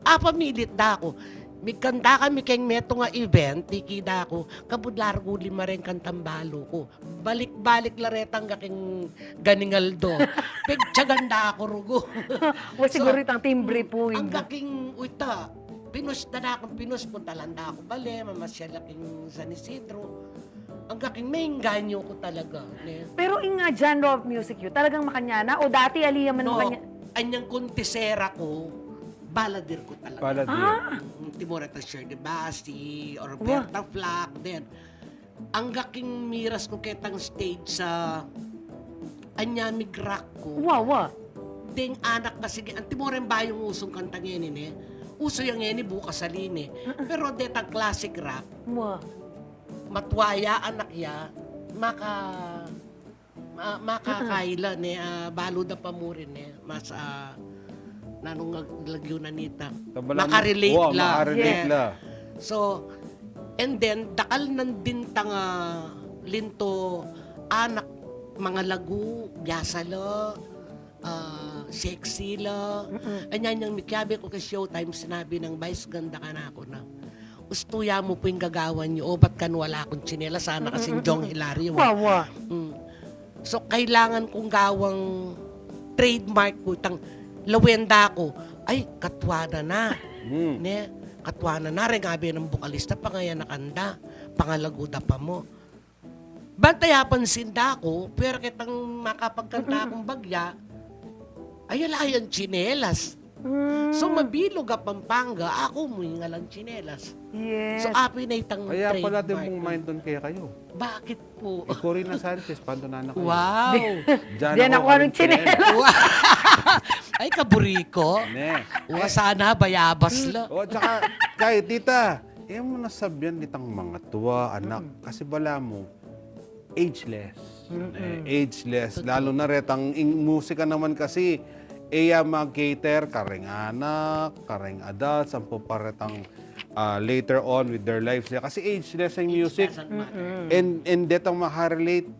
Pamilit na ako. May kanta kami kayong meto nga event, tikida ako, kabudlar ko lima rin kantambalo ko. Balik-balik laretang gaking ganingaldo. Pagtsaganda ako rugo. O siguro itang timbre po. Ang gaking uita, pinusta na akong punta landa ako bale, mamasyal aking San Isidro. Ang gaking may inganyo ko talaga. Ne? Pero yung genre of music yun, talagang makanyana? O dati aliya man makanya? Anyang kontisera ko, baladir ko talaga. Baladir. Timoreta Sher de Basti, or Roberta Flack, then. Ang gaking miras ko ketang stage sa Anyamig Rock ko. Wow. Ding anak kasi, ang Timoren ba yung usong kanta ngayon eh? Uso yung ngayon bukas sa line. Pero detang classic rock, Wow. matwaya anak ya, makakaila ne, balo da pamurin ne, mas nanong lagyo na nita. Makarelate la. Makarelate la. So, and then, dakal nandin tanga linto, anak, mga lagu, biyasa la, sexy la. Anyan yung mikyabe ko kay Showtime, sinabi ng Vice, ganda ka na ako na. Ustuya mo po yung gagawan niyo. O, ba't kan wala akong tsinela? Sana kasing Jong Hilario. Wow. So, kailangan kong gawang trademark ko, itang lawenda ko. Ay, katwana na. Ne? Katwana na. Regabi ng bukalista, pangaya nakanda. Pangalaguda pa mo. Bantayapan sinda ako, pero kitang makapagkanta akong bagya, ay alayan tsinelas. So mabilog a Pampanga, ako mo nga lang tsinelas. Yes. So api na itang Kaya pala din trademark. mong mind doon kaya kayo. Bakit po? Corina Sanchez, pantunan na kayo. Wow! Diyan ako anong tsinelas. Ay, kaburiko. Ne. Sana bayabas la. O, tsaka, kay tita, mo nasabyan nitang mga tuwa, anak. Kasi bala mo, ageless. Ageless. Lalo na retang musika naman kasi, mag-cater, kareng anak, kareng adults, ang paretang later on with their lives. Kasi ageless ang music. And detang makarelate,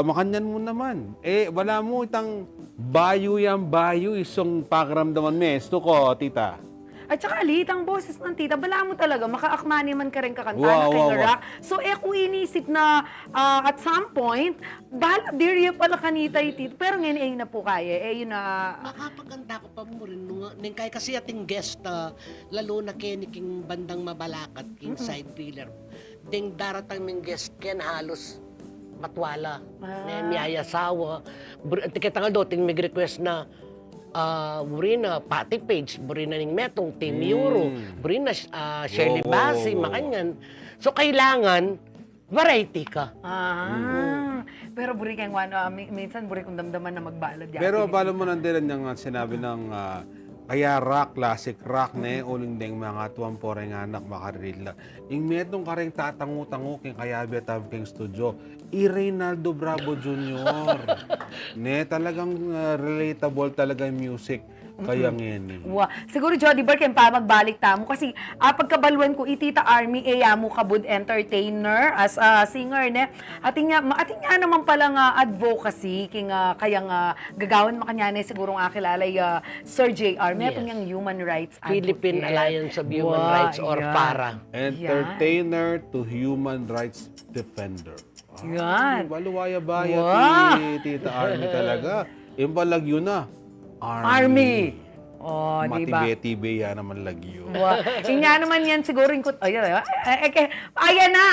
makanyan mo naman. Wala mo itang bayo isong pakiramdaman mesto ko, tita. At saka alit, ang boses ng tita, bala mo talaga, makaakmani man ka rin kakanta na Wow, kay wow, wow. rock. So, kung inisip na at some point, bahala, diriya pala kanita yung tita. Pero ngayon, na po kaya. Yun na... Makapagkanta ko pa mo rin. Kaya kasi ating guest, lalo na kiniking bandang mabalakat, king side pillar. Ding daratang ming guest, ken halos matwala. Miyaya sawa. Kita nga do, ting request na burina Pati Page, burina ning Metong, Team Euro, burina Shirley Bassey, makanyan. So kailangan variety ka. Pero buri kayong minsan buri kong damdaman na magbalad. Pero balo mo nandilan yung sinabi ng kaya rock, classic rock na uling ding mga tuwang poreng anak makarila. Yung metong kareng tatangu-tangu king kaya betab king studio, Reynaldo Bravo Jr. Talagang relatable talaga yung music. Kaya ngayon. Wow. Siguro, Jody Bar, kaya pa magbalik tamo. Kasi pagkabaluan ko, itita Army, mo kabud entertainer as a singer, ne? Ating nga naman palang advocacy, kayang gagawin makanya siguro nga kilalay Sir J.R. May itong yung human rights Philippine advocate. Alliance of Human Rights or yeah. PARA. Entertainer to human rights defender. Yan. Baluwaya-baya Wow. Tita Army talaga. Yung balagyo na. Army. Oh, di ba? Matibe-tibe yan naman lagyo. Wow. Nga naman yan siguro yung ayan na,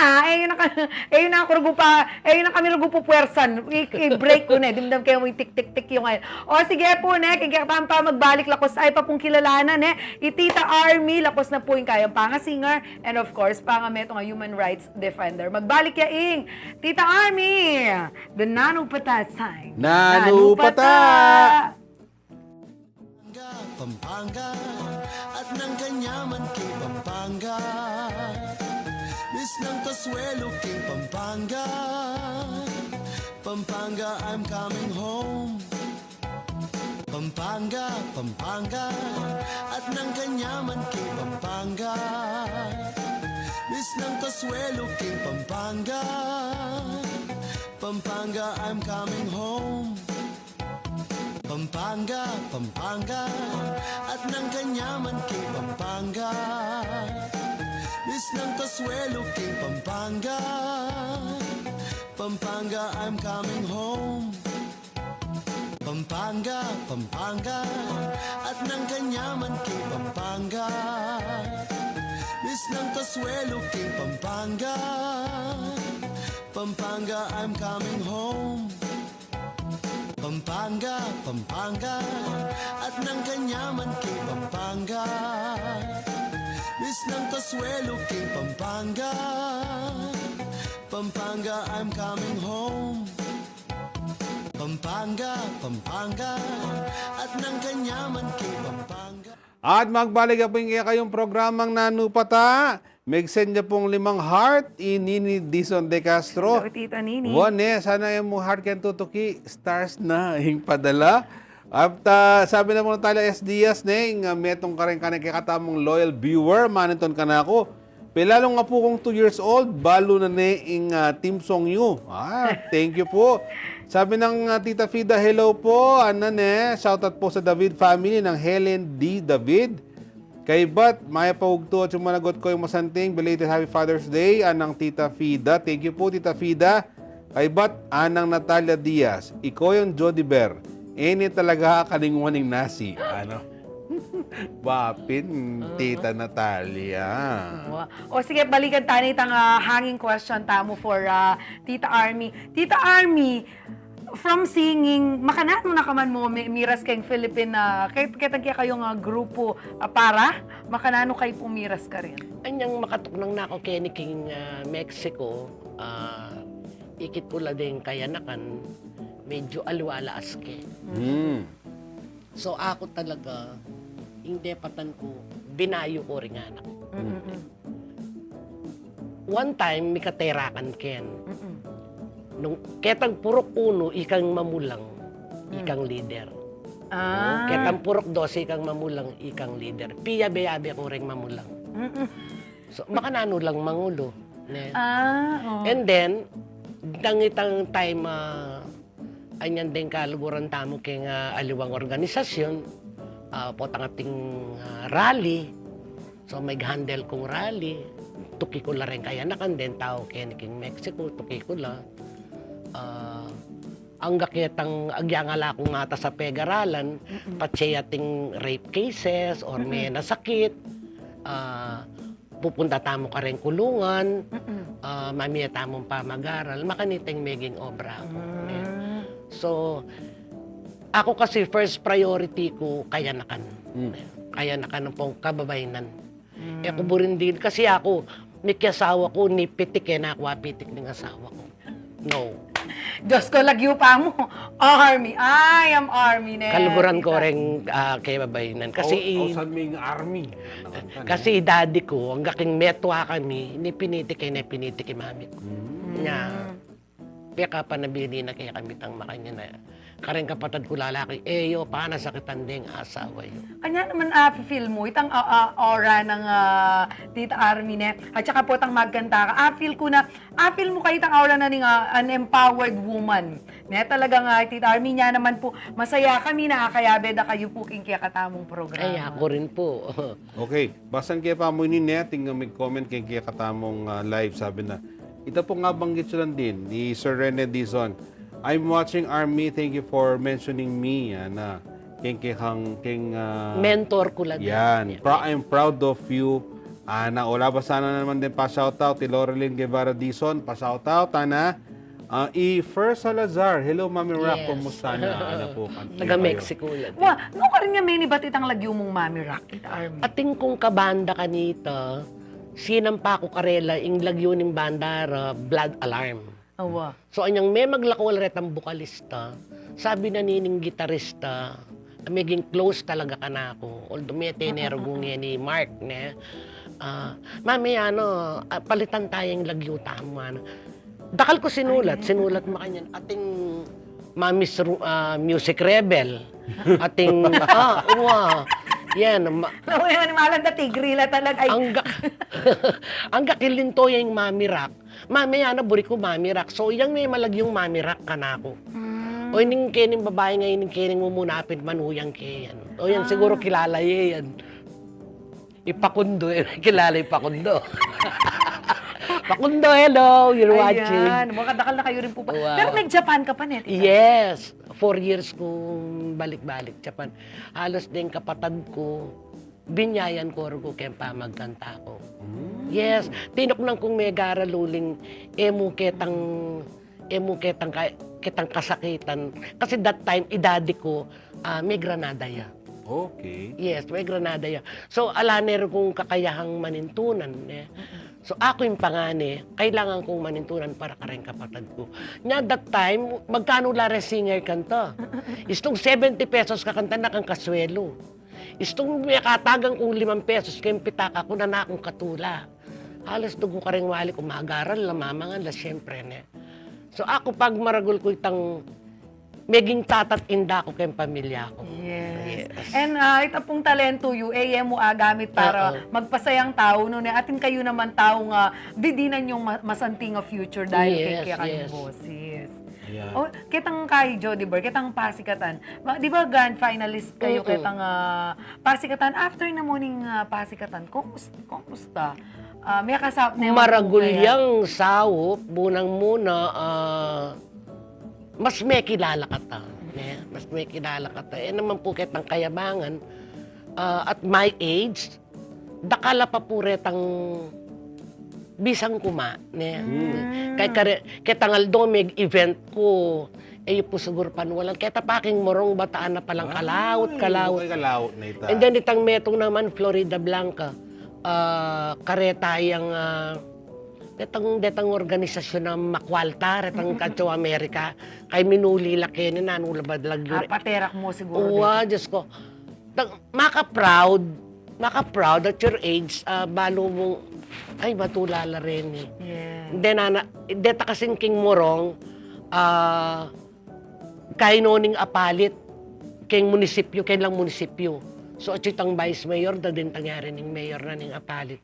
ayun na ako rugo pa, ayun na kami rugo po puwersan. I-break ko na, dimdam kayo mo tik-tik-tik yung ngayon. O sige po, kaya pa magbalik lakos ay pa pong kilalanan, Itita Army, lakos na po yung kayang panga singer, and of course, panga meto nga human rights defender. Magbalik yaing, Tita Army, the Nanupata sign. Nanupata! Pampanga at ng kanyaman kay Pampanga. Miss ng Kasuelo kay Pampanga. Pampanga, I'm coming home. Pampanga, Pampanga at ng kanyaman kay Pampanga. Miss ng Kasuelo kay Pampanga. Pampanga, I'm coming home. Pampanga, Pampanga at ng kanyaman kay Pampanga. Miss ng Kasuelo kay Pampanga. Pampanga, I'm coming home. Pampanga, Pampanga at ng kanyaman kay Pampanga. Miss ng Kasuelo kay Pampanga. Pampanga, I'm coming home. Pampanga, Pampanga at ng kanyaman kay Pampanga. Miss ng Kasuelo kay Pampanga. Pampanga, I'm coming home. Pampanga, Pampanga at ng kanyaman kay Pampanga. At magbalik po kayong programang Nanupata. Mag-send niya pong 5 heart, Nini Dison de Castro. Hello, Tita Nini. Sana yung mong heart kan tutuki, stars na, yung padala. At sabi na po na tayo S. Diaz, metong ka rin katamong loyal viewer, maniton ka na ako. Pilalo nga po kong 2 years old, balo na yung Team Song Yu. Thank you po. Sabi ng Tita Fida, hello po. Shoutout po sa David family ng Helen D. David. Kay Bat, maya paugto at yung managot ko yung masanting. Belated Happy Father's Day. Anang Tita Fida. Thank you po, Tita Fida. Kay Bat, Anang Natalia Diaz. Ikaw yung Jody Bear. Talaga kalingwaning nasi. Bapin, Tita Natalia. O sige, balikan tayo itang hanging question tamo for Tita Army. Tita Army, from singing, makanano na kaman mo, miras kayong Philippine, kitang kaya kayong grupo para, makanano kayo pumiras ka rin? Anyang makatuknang na ako kay King Mexico, ikit pula din kayanakan, medyo alwala aske. So ako talaga, hindi patan ko, binayo ko rin anak. One time, may katerakan ken. Nung ketang purok uno, ikang mamulang, ikang leader. Ketang purok 12, ikang mamulang, ikang leader. Piyabe-yabe ko rin mamulang. So, makanano lang mangulo. Ne? And then, dangitang time, anyan din kaluguran tamo keng aliwang organisasyon, potang ating rally. So, may handle kong rally. Tuki ko la rin kaya nakan din tao kaya King Mexico, tuki ko la. Ang gakitang agyangala kong mata sa pegaralan, patsay ating rape cases or may nasakit, pupunta tamo ka rin kulungan, mamiya tamong pamag-aral, makaniting maging obra ako. So, ako kasi first priority ko kaya nakan. Kaya nakan pong kababayanan. Ako burin din kasi ako, may kasawa ko, ni pitik na ako, pitik ng asawa ko. No. Diyos ko, lagyo pa mo. Army. I am Army. Kaluguran ko rin kay babayanan. Kasi, Saming Army. kasi daddy ko, ang gaking metwa kami, ni pinitik mami ko. Nya, kaya ka pa nabili na kaya kami tang makanya na. Kareng kapatid ko lalaki, yo, paano sakitan din asawa yo. Kanya naman feel mo, itang aura ng Tita Army ne. At saka po itang magkanta ka. Feel mo kayo itang aura na ng an empowered woman. Ne, talagang Tita Army niya naman po, masaya kami nakakayabe da kayo po king kaya katamong programa. Ay, ako rin po. Okay, basan kaya pa mo ni Neting may comment kay kaya katamong live, sabi na, ito po nga banggit sila din ni Sir Rene Dizon. I'm watching Army, thank you for mentioning me. Na mentor ko lang. Yan, I'm proud of you. Na wala ba sana naman din pa-shoutout kay Laurelyn Guevara Dizon, pa-shoutout, ana. First Salazar, hello Mami Rock, kumusta na? Po, Taga-Mexico lang. No ka rin nga may nibat itang lagyo mong Mami Rock, Tita Army. Ating kong kabanda kanita, sinampa ko karela, ing lagyo ng bandara, Blood Alarm. So, anyang may maglakawal retang bukalista, sabi na nining gitarista, maging close talaga ka na ako. Although may tenero ni Mark, ne? Mami, palitan tayong lagyo tama. Dakal ko sinulat mo kanyan, ating Mami's Music Rebel, ating, yan. Malang na tigrila talaga. Ang gakilinto yung Mami Rock. Mami, buri ko Mami Rock. So, yung may malagyong Mami Rock ka na ako. O, yung kening babae ngayon, yung kening mumunapit man huyang kayan. O, yan, siguro kilala yan. Ipakundo, kilala Ipakundo. Pakundo, hello, you're watching. Ayan, makadakal na kayo rin po pa. Pero nag-Japan ka pa, net? Yes. 4 years kong balik-balik Japan. Halos din kapatid ko, binyayan ko kaya pa magkanta ko. Yes. Tinuknang kong may garaluling emo ketang kasakitan. Kasi that time, idadi ko, may Granada ya. Okay. Yes, may Granada ya. So, alaner kong kakayahang manintunan. So, ako yung pangani, kailangan kong manintunan para kareng kapatid ko. Nya, that time, magkano lare singer kanta? Istong 70 pesos kakanta na kang kaswelo. Istong may katagang kong 5 pesos kayong pitaka ko na akong katula. Halos dugo ka rin wali ko mag-aral, lamamangan, siyempre. Ne? So, ako pag maragol ko itang maging tatat inda ko kayong pamilya ko. Yes. And ito pong talento yu, mo gamit para magpasayang tao no, atin kayo naman tao nga bidinan yung masanting of future dahil kaya kayong boses. Yeah. Oh, kitang kay Jody Bar, kitang pasikatan. Di ba grand finalist kayo kitang pasikatan after na morning pasikatan? Kumusta? May kasap na maragulyang sawop, bunang muna mas may kilala ka ta. Mas may kilala ka ta. Naman po kitang kayabangan, at my age, dakala pa po retang bisang kuma. Ne? Kaya tangal do, may event ko, po siguro panuwalan. Kaya tapaking morong bataan na palang kalawot. Okay, kalawot na ita. And then itang metong naman, Florida Blanca, kareta yung detang organisasyon ng Makwalta, retang Kadyo Amerika, kay minuli laki ni nanulabad lagyuri. Paterak mo siguro. Uwa, Diyos ko. Maka-proud at your age, balo mong, ay, matulala rin eh. Yeah. Deta kasing king morong, kay noning apalit, king munisipyo, kay lang munisipyo. So, at itang vice mayor, da din tangyari ning mayor na ning apalit.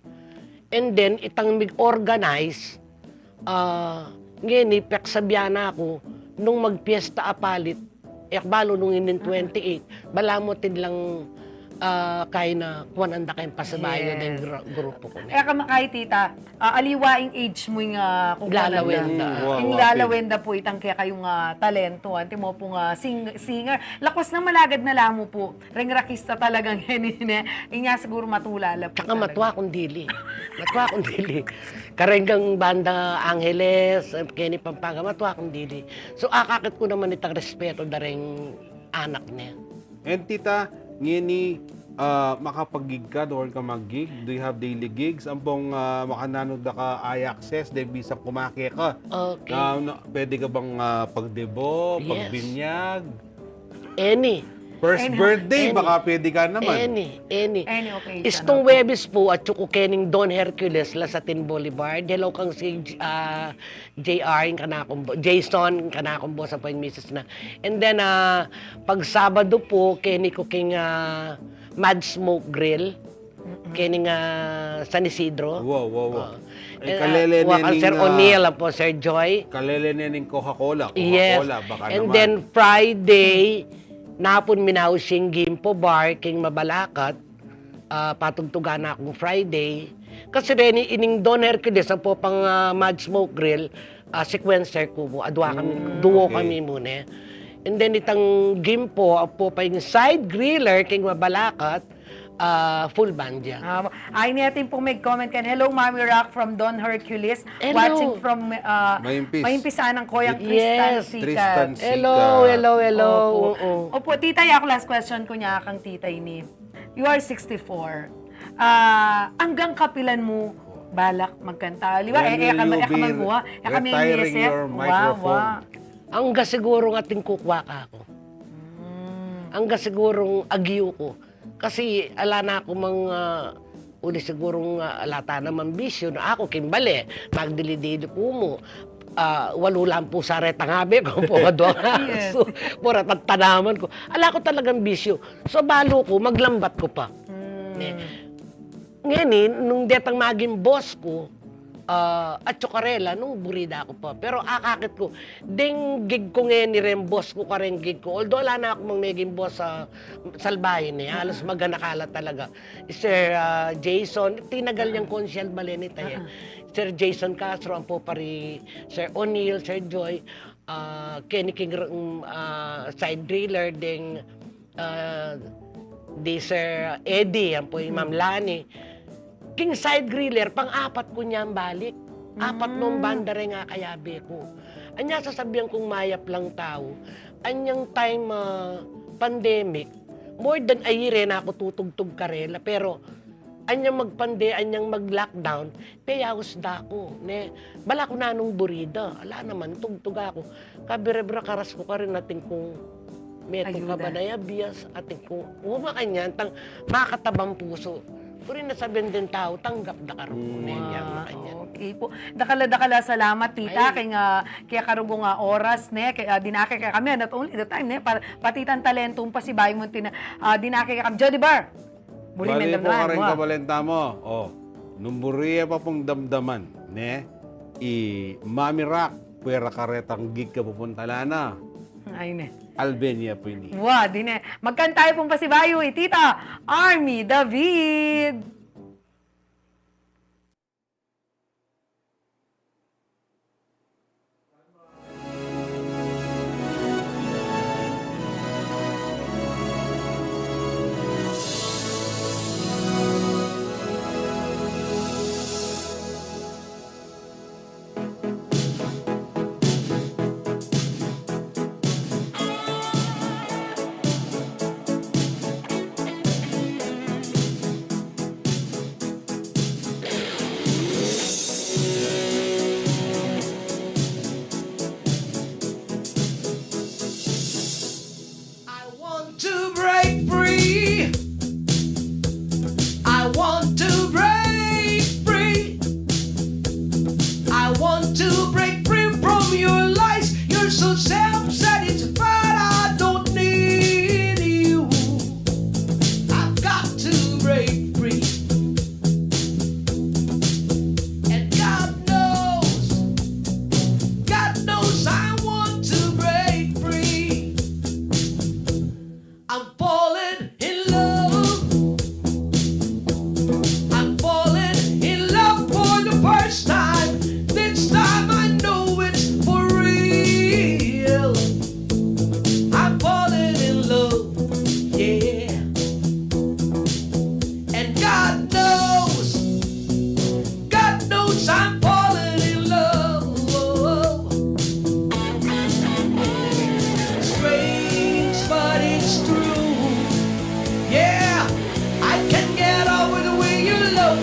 And then, itang mag-organize, ngayon, ipeksabihan ako, nung magpiesta apalit, balo nung inin 28, balamotin lang kaya na kuwan anda kayong pasabayo ng grupo ko. Kamakay, tita, aliwaing age mo yung kung Lalawenda. Yung lalawenda po itang kaya kayong talento. Anti mo pong singer. Lakwas na malagad na lamo po. Rengrakista talagang yan. Yung nga siguro matulala po. Tsaka matwa kong dili. Matwa kong dili. Karenggang banda Angeles, Kenny Pampanga, matwa kong dili. So akakit ko naman itang respeto na rin anak niya. And tita, ngini makapag-gig ka doon ka mag-gig? Do you have daily gigs? Ang pong makananod na ka i-access dahil bisang kumaki ka. Okay. Pwede ka bang pagdebo, Yes. pagbinyag? Any. First birthday, baka pwede ka naman. Any. Any occasion. Istong Webis po at yuko kening Don Hercules Lasatin Boulevard. Hello kang si JR yung kanakombo. Jason kanakombo sa point misses na. And then pag Sabado po keni ko king Mad Smoke Grill. Kening San Isidro. Wow. Kalele Sir O'Neill po, Sir Joy. Kalele nening Coca-Cola. Yes. Baka And naman. then Friday, napon minawsing Gimpo Bar, king Mabalakat, patugtugan na akong Friday. Kasi rin, ining Don Hercules, ang po pang Mad Smoke Grill, sequencer ko po, duo kami muna. And then itang Gimpo, po pa yung side griller, king Mabalakat, full band yan. Ay natin pong may comment kan. Hello, Mami Rock from Don Hercules. Hello. Watching from Mayimpisan ng Koyang Tristan Sikat. Tristan Sikat. Hello. Opo, titay ako last question ko niya kang titay ni. You are 64. Hanggang kapilan mo balak magkanta. Liwa, retiring your microphone? Hangga siguro nga tingkukwa ka ako. Hangga siguro agyo ko. Kasi ala na ako mga uli siguro alata naman bisyo na ako kimbali. Magdilidido ko mo. Walo lang po sa retangabe ko po doon. Yes. So, pura tanaman ko. Ala ko talagang bisyo. So balo ko, maglambat ko pa. Ngayon nung detang maging boss ko, at Chocarela, nung burida ako pa. Pero akakit ko, ding gig ko ngayon ni rin, boss ko ka rin gig ko. Although wala na ako magiging boss sa Salbahin eh. Halos maganakala talaga. Sir Jason, tinagal niyang konsyal balenita eh. Sir Jason Castro, ang po pari, Sir O'Neill, Sir Joy, Kenny King side driller, ding di Sir Eddie, ang po yung Ma'am Lani. King side griller, pang-apat ko niyan balik. Apat nung banda rin nga kayabi ko. Anya sasabihan kong mayap lang tao, anyang time pandemic, more than a year na ako tutugtog karela, pero anyang magpande, anyang mag-lockdown, payawos da ko. Ne? Bala ko na nung burida. Ala naman, tugtog ako. Kabirebra karas ko ka rin natin kung meto ka ba na yabias, atin kung umakanyan, makatabang puso. Kung rin nasabihin din tao, tanggap na karong Okay po. Dakala salamat, tita, kaya karugong oras, kaya dinake ka kami, not only the time, para patitan talentong pa si Bayo mo, dinake ka kami. Jody Bar! Bali po ka rin kabalenta mo. Numburiya pa pong damdaman, Mami Rock, pwera karetang gig ka pupunta na. Ay, Albania po ini. Magkantayo pong pasibayo tita Army David.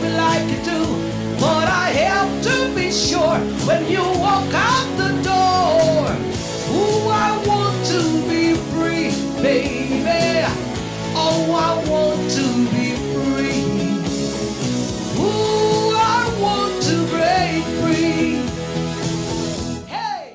me like you do. But I have to be sure when you walk out the door. Ooh, I want to be free, baby. Oh, I want to be free. Ooh, I want to break free. Hey!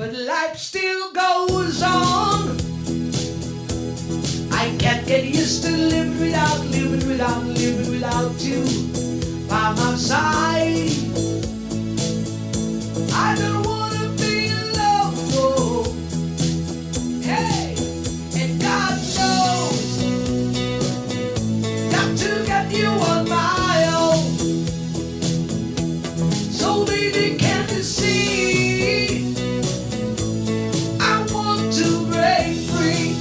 But life still goes on. I can't get used to living without you by my side. I don't wanna be alone. No. Hey, and God knows, got to get you on my own. So baby, can't you see? I want to break free.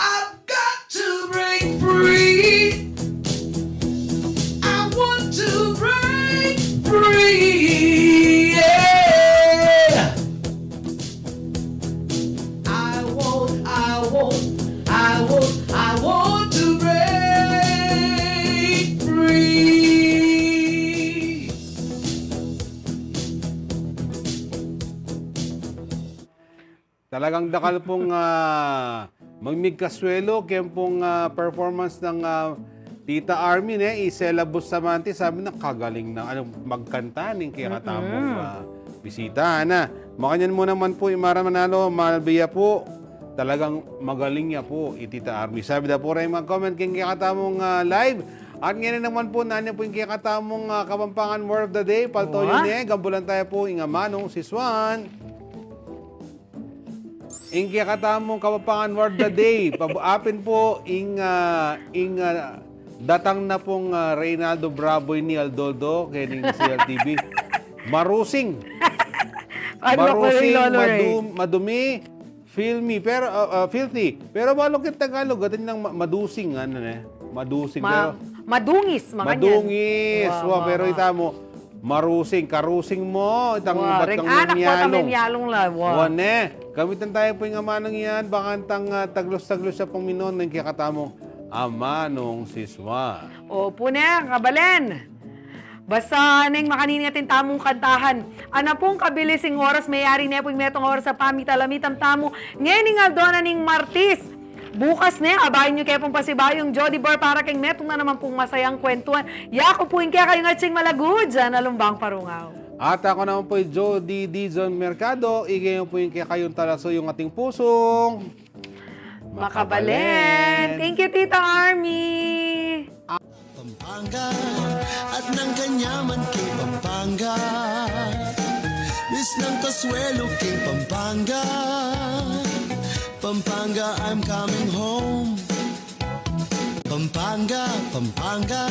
I've got to break free. I want to break free. Yeah. I want to break free. Talagang dakal pong magmigkaswelo kaya pong performance ng Tita Armin Isela Bustamante, sabi na kagaling na magkanta ng kaya katamong bisita. Makanyan mo naman po Imara Manalo, Malbia po. Talagang magaling niya po Tita Armin. Sabi na po rin mag-comment kaya katamong live. At ngayon naman po, nanya po yung kaya katamong Kapampangan Word of the Day. Paltoyo niya, gambulan tayo po Manong si Swan. Ing kaya katamong Kapampangan Word of the Day. Pabuapin po datang na pong Reynaldo Bravoy ni Aldoldo kaya ng CLTV. Marusing. Marusing, madumi, filmy, pero filthy. Pero balokit Tagalog, atin ng madusing, madusing. Pero, madungis, mga madungis. Pero ita mo, marusing, karusing mo, itang batang memyalong la. Gamitan tayo po yung amanong yan, baka tang taglos-taglos sa pangminon ng kaya katamong Amanong Siswa. Opo na, kabalen. Basta neng makanin natin tamong kantahan. Ana pong kabilising oras, mayari na pong metong oras sa pamitalamitam tamo. Ngayon nga doon ning Martis. Bukas na, abayin nyo kayo pong pasibayong Jody Bar para kay metong na naman pong masayang kwentuhan. Yako po yung kaya kayo nga tsing malagod dyan, alumbang parungaw. At ako naman po yung Jody Dizon Mercado. Igayon po yung kaya kayong talaso yung ating pusong Makabalen. Thank you, Tita Army. Pampanga at ng kanyaman kay Pampanga. Miss ng kaswelo kay Pampanga. Pampanga, I'm coming home. Pampanga, Pampanga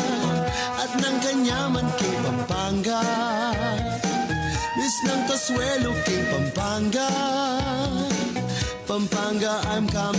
at ng kanyaman kay Pampanga. Miss ng kaswelo kay Pampanga. Pampanga, I'm coming